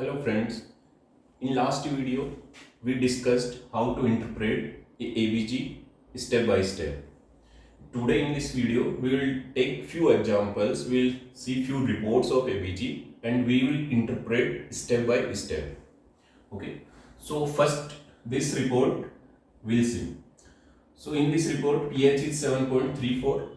Hello friends, in last video we discussed how to interpret ABG step by step. Today in this video we will take few examples, we will see few reports of ABG and we will interpret step by step. Okay, so first this report we'll see. So in this report pH is 7.34,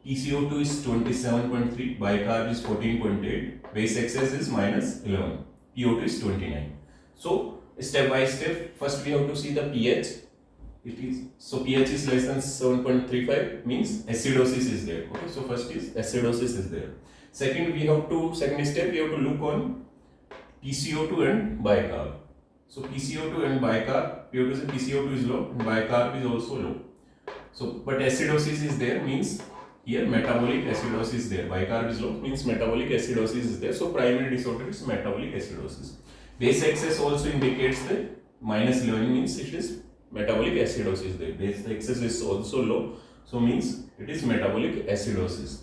PCO2 is 27.3, bicarb is 14.8, base excess is minus 11. PO2 is 29. So step by step, first we have to see the pH. So pH is less than 7.35 means acidosis is there. Okay, so first is acidosis is there. Second step we have to look on PCO2 and bicarb. So PCO2 and bicarb, we have to say PCO2 is low and bicarb is also low. So but acidosis is there means here metabolic acidosis is there. Bicarb is low means metabolic acidosis is there. So primary disorder is metabolic acidosis. Base excess also indicates that minus 11 means it is metabolic acidosis there. Base excess is also low, so means it is metabolic acidosis.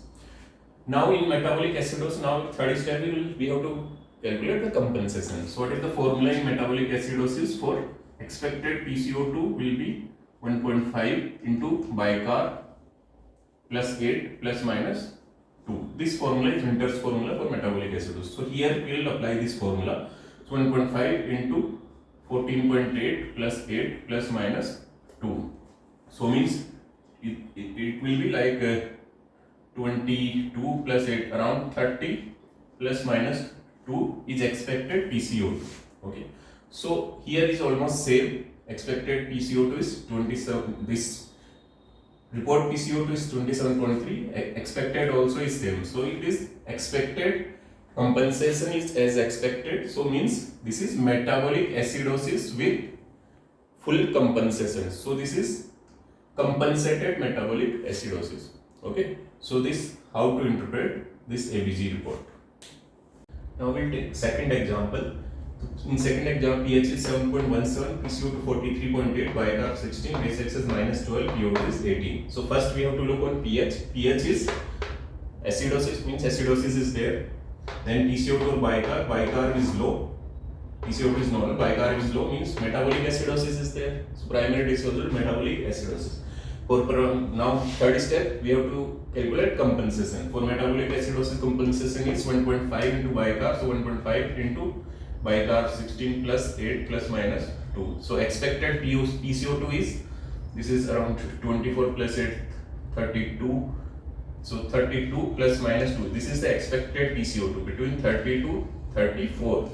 Now in metabolic acidosis, now third step we have to calculate the compensation. So what is the formula in metabolic acidosis? For expected PCO2 will be 1.5 into bicarb plus 8 plus minus 2. This formula is Winter's formula for metabolic acidosis. So here we will apply this formula. So 1.5 into 14.8 plus 8 plus minus 2. So means it will be like 22 plus 8 around 30 plus minus 2 is expected PCO2. Okay. So here is almost same. Expected PCO2 is 27. This report PCO2 is 27.3. Expected also is same. So it is expected. Compensation is as expected. So means this is metabolic acidosis with full compensation. So this is compensated metabolic acidosis. Okay. So this how to interpret this ABG report. Now we'll take second example. In second example, pH is 7.17, PCO2 43.8, bicarb 16, base excess minus 12, PO2 is 18. So first we have to look on pH. pH is acidosis means acidosis is there. Then PCO2 or bicarb is low. PCO2 is normal, bicarb is low means metabolic acidosis is there. So primary disorder metabolic acidosis. For now third step we have to calculate compensation. For metabolic acidosis compensation is 1.5 into bicarb, so 1.5 into bicarb 16 plus 8 plus minus 2. So expected PCO2 is, this is around 24 plus 8, 32. So 32 plus minus 2. This is the expected PCO2 between 30 to 34.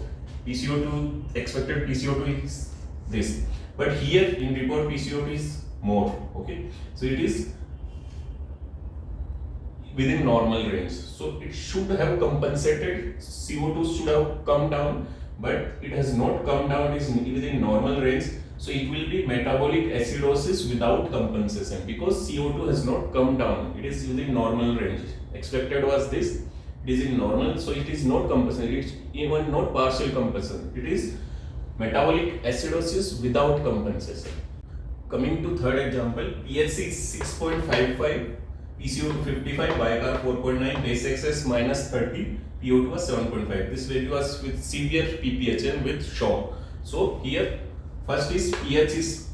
PCO2, expected PCO2 is this. But here in report PCO2 is more. Okay. So it is within normal range. So it should have compensated, CO2 should have come down, but it has not come down, it is within normal range. So it will be metabolic acidosis without compensation because CO2 has not come down, it is within normal range. Expected was this, it is in normal, so it is not compensation, it is even not partial compensation, it is metabolic acidosis without compensation. Coming to third example, pH is 6.55, PCO2 55, bicarb 4.9, base excess minus 30, PO2 was 7.5. This value was with severe PPHN with shock. So here first is pH is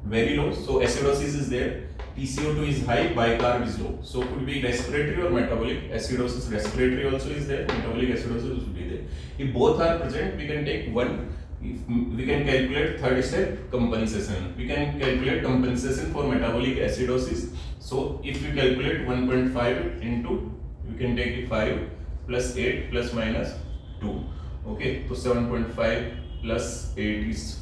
very low, so acidosis is there. PCO2 is high, bicarb is low. So could be respiratory or metabolic acidosis. Respiratory also is there, metabolic acidosis will be there. If both are present, we can take one. If we can calculate third step compensation. We can calculate compensation for metabolic acidosis. So if we calculate 1.5 into, we can take it 5 plus 8 plus minus 2. Okay, so 7.5 plus 8 is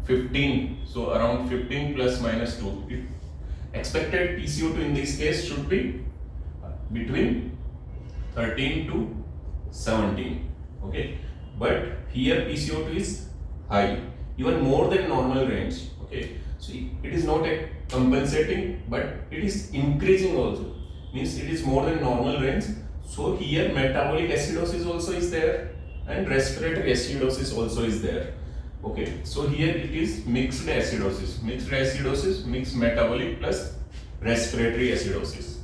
15. So around 15 plus minus 2. Expected PCO2 in this case should be between 13 to 17. Okay, but here PCO2 is high, even more than normal range. Okay, so it is not a compensating, but it is increasing also, means it is more than normal range. So here metabolic acidosis also is there and respiratory acidosis also is there. Okay, so here it is mixed acidosis, mixed metabolic plus respiratory acidosis.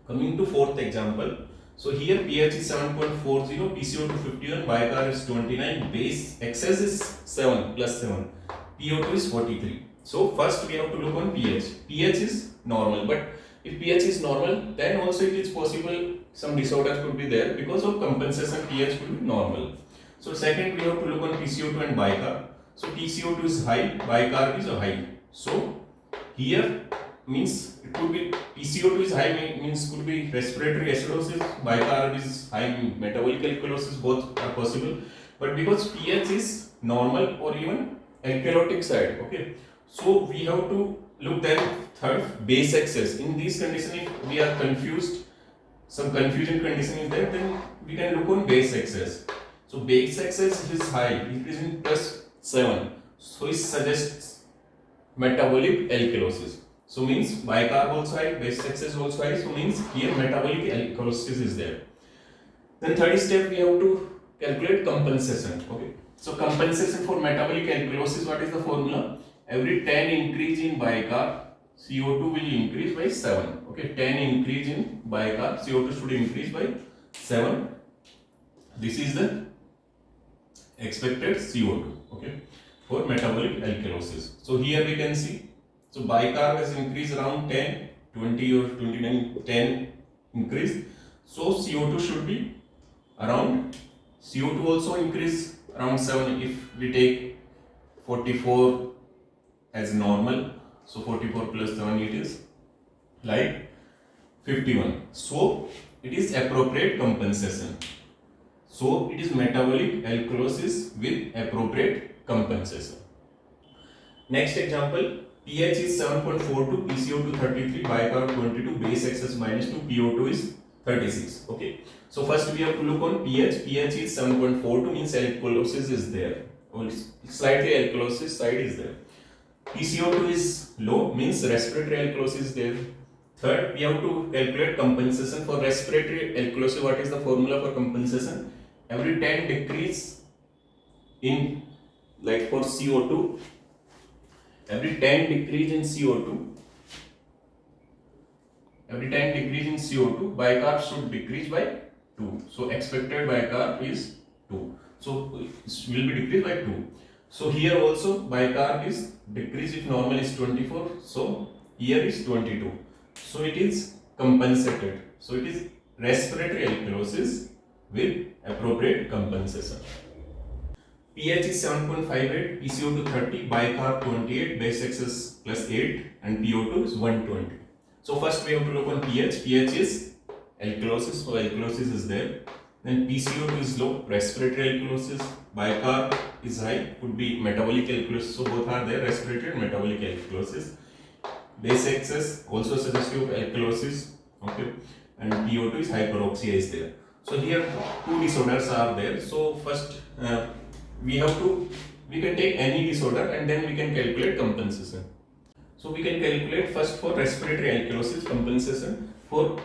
Coming to fourth example, So here pH is 7.40, PCO2 51, bicarb is 29, base excess is 7 plus 7, PO2 is 43. So first we have to look on pH. pH is normal, but if pH is normal, then also it is possible some disorders could be there because of compensation. pH could be normal. So second we have to look on PCO2 and bicarb. So PCO2 is high, bicarb is high. So here means it could be PCO2 is high means could be respiratory acidosis, bicarb is high metabolic alkalosis, both are possible. But because pH is normal or even alkalotic side, okay. So we have to look then third, base excess. In this condition, if we are confused, some confusion condition is there, then we can look on base excess. So base excess is high, it is in plus 7. So it suggests metabolic alkalosis. So means bicarb also high, base excess also high. So means here metabolic alkalosis is there. Then third step we have to calculate compensation. Okay. So compensation for metabolic alkalosis, what is the formula? Every 10 increase in bicarb, CO2 will increase by 7. Okay, 10 increase in bicarb, CO2 should increase by 7. This is the expected CO2. Okay, for metabolic alkalosis. So here we can see. So bicarb has increased around 10, 20 or 29, 10 increase. So CO2 should be around, CO2 also increase around 7 if we take 44 as normal. So 44 plus 7 it is like 51. So it is appropriate compensation. So it is metabolic alkalosis with appropriate compensation. Next example, pH is 7.42, PCO2 33, bicarb 22, base excess minus 2, PO2 is 36. Okay. So first we have to look on pH. pH is 7.42 means alkalosis is there. Slightly alkalosis side is there. PCO2 is low means respiratory alkalosis is there. Third, we have to calculate compensation for respiratory alkalosis. What is the formula for compensation? Every 10 decrease in, like for CO2, every 10 decrease in CO2, bicarb should decrease by 2. So expected bicarb is 2. So it will be decreased by 2. So here also bicarb is decreased if normal is 24. So here is 22. So it is compensated. So it is respiratory alkalosis with appropriate compensation. pH is 7.58, PCO2 30, bicarb 28, base excess plus 8 and PO2 is 120. So first we have to look on pH. pH is alkalosis, so alkalosis is there. Then PCO2 is low, respiratory alkalosis. Bicarb is high, could be metabolic alkalosis. So both are there, respiratory and metabolic alkalosis. Base excess also suggestive of alkalosis. Okay, and PO2 is hyperoxia is there. So here two disorders are there. So first we can take any disorder and then we can calculate compensation. So we can calculate first for respiratory alkalosis compensation. For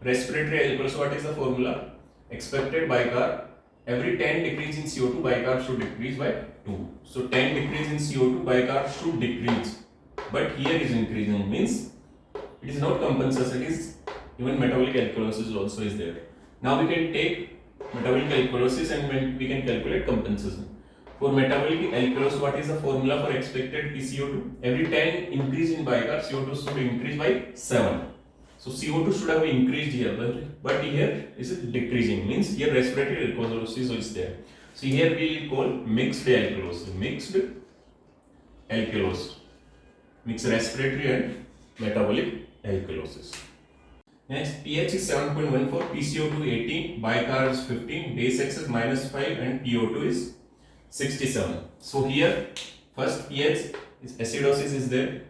respiratory alkalosis, what is the formula? Expected bicarb, every 10 decrease in CO2, bicarb should decrease by 2. So 10 decrease in CO2, bicarb should decrease. But here is increasing means it is not compensation, it is even metabolic alkalosis also is there. Now we can take metabolic alkalosis and we can calculate compensation. For metabolic alkalosis, what is the formula for expected PCO2? Every 10 increase in bicarb, CO2 should increase by 7. So CO2 should have increased here, but here is it decreasing means here respiratory alkalosis is there. So here we call mixed alkalosis, mixed respiratory and metabolic alkalosis. Next, pH is 7.14, PCO2 18, bicarb is 15, base excess minus 5 and PO2 is 67. So here first pH is acidosis is there.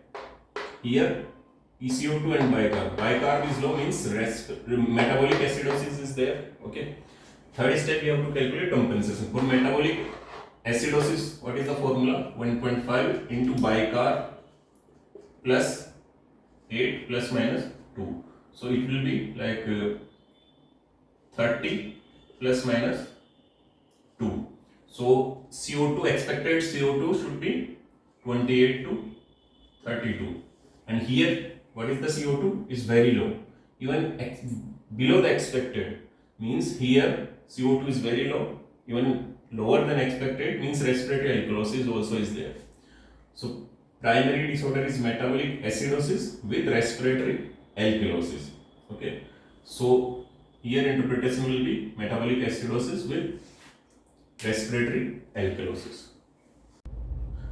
Here PCO2 and bicarb. Bicarb is low means metabolic acidosis is there. Okay. Third step we have to calculate compensation. For metabolic acidosis, what is the formula? 1.5 into bicarb plus 8 plus minus 2. So it will be like 30 plus minus 2. So CO2, expected CO2 should be 28 to 32. And here, what is the CO2? Is very low, even below the expected. means here CO2 is very low, even lower than expected, means respiratory alkalosis also is there. So primary disorder is metabolic acidosis with respiratory alkalosis. Okay, so here interpretation will be metabolic acidosis with respiratory alkalosis.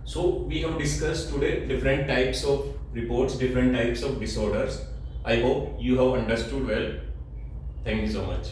So we have discussed today different types of reports, different types of disorders. I hope you have understood well. Thank you so much.